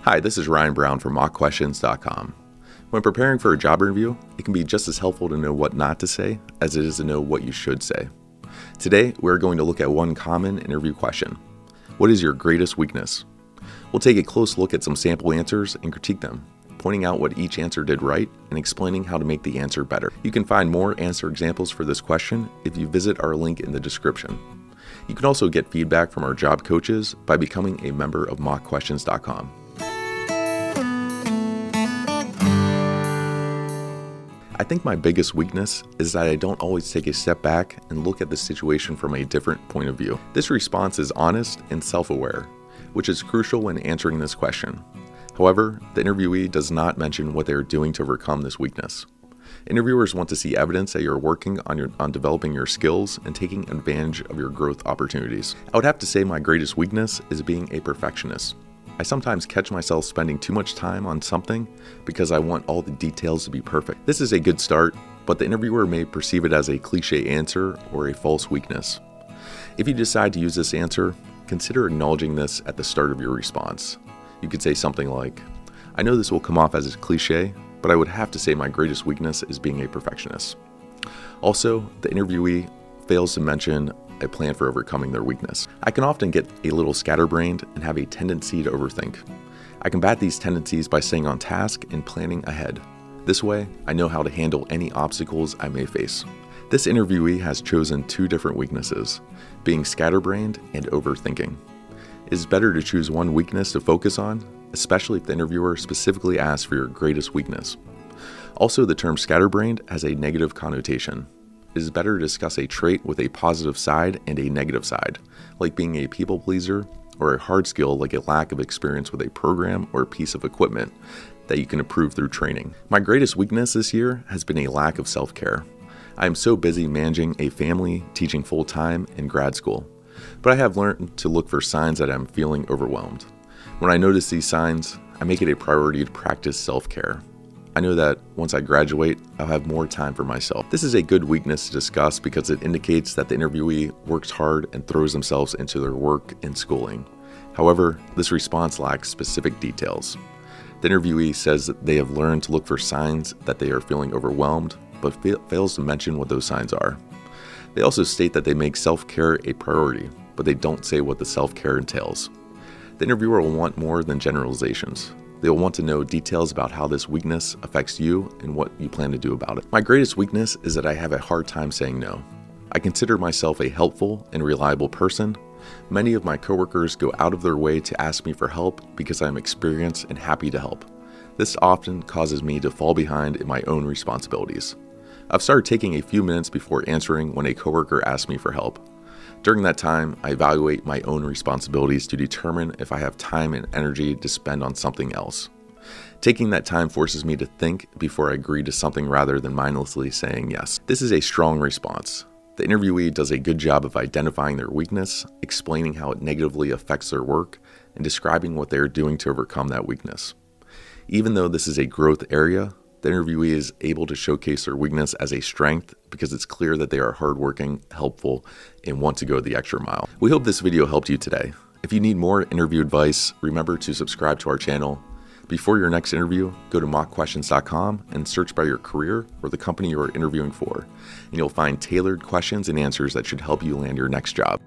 Hi, this is Ryan Brown from mockquestions.com. When preparing for a job interview, it can be just as helpful to know what not to say as it is to know what you should say. Today, we're going to look at one common interview question. What is your greatest weakness? We'll take a close look at some sample answers and critique them, pointing out what each answer did right and explaining how to make the answer better. You can find more answer examples for this question if you visit our link in the description. You can also get feedback from our job coaches by becoming a member of mockquestions.com. I think my biggest weakness is that I don't always take a step back and look at the situation from a different point of view. This response is honest and self-aware, which is crucial when answering this question. However, the interviewee does not mention what they are doing to overcome this weakness. Interviewers want to see evidence that you're working on developing your skills and taking advantage of your growth opportunities. I would have to say my greatest weakness is being a perfectionist. I sometimes catch myself spending too much time on something because I want all the details to be perfect. This is a good start, but the interviewer may perceive it as a cliche answer or a false weakness. If you decide to use this answer, consider acknowledging this at the start of your response. You could say something like, I know this will come off as a cliche, but I would have to say my greatest weakness is being a perfectionist. Also, the interviewee fails to mention a plan for overcoming their weakness. I can often get a little scatterbrained and have a tendency to overthink. I combat these tendencies by staying on task and planning ahead. This way, I know how to handle any obstacles I may face. This interviewee has chosen two different weaknesses, being scatterbrained and overthinking. It is better to choose one weakness to focus on, especially if the interviewer specifically asks for your greatest weakness. Also, the term scatterbrained has a negative connotation. It is better to discuss a trait with a positive side and a negative side, like being a people pleaser, or a hard skill like a lack of experience with a program or piece of equipment that you can improve through training. My greatest weakness this year has been a lack of self-care. I am so busy managing a family, teaching full-time, and grad school, but I have learned to look for signs that I'm feeling overwhelmed. When I notice these signs, I make it a priority to practice self-care. I know that once I graduate, I'll have more time for myself. This is a good weakness to discuss because it indicates that the interviewee works hard and throws themselves into their work and schooling. However, this response lacks specific details. The interviewee says that they have learned to look for signs that they are feeling overwhelmed, but fails to mention what those signs are. They also state that they make self-care a priority, but they don't say what the self-care entails. The interviewer will want more than generalizations. They will want to know details about how this weakness affects you and what you plan to do about it. My greatest weakness is that I have a hard time saying no. I consider myself a helpful and reliable person. Many of my coworkers go out of their way to ask me for help because I am experienced and happy to help. This often causes me to fall behind in my own responsibilities. I've started taking a few minutes before answering when a coworker asks me for help. During that time, I evaluate my own responsibilities to determine if I have time and energy to spend on something else. Taking that time forces me to think before I agree to something rather than mindlessly saying yes. This is a strong response. The interviewee does a good job of identifying their weakness, explaining how it negatively affects their work, and describing what they are doing to overcome that weakness. Even though this is a growth area, the interviewee is able to showcase their weakness as a strength because it's clear that they are hardworking, helpful, and want to go the extra mile. We hope this video helped you today. If you need more interview advice, remember to subscribe to our channel. Before your next interview, go to mockquestions.com and search by your career or the company you are interviewing for, and you'll find tailored questions and answers that should help you land your next job.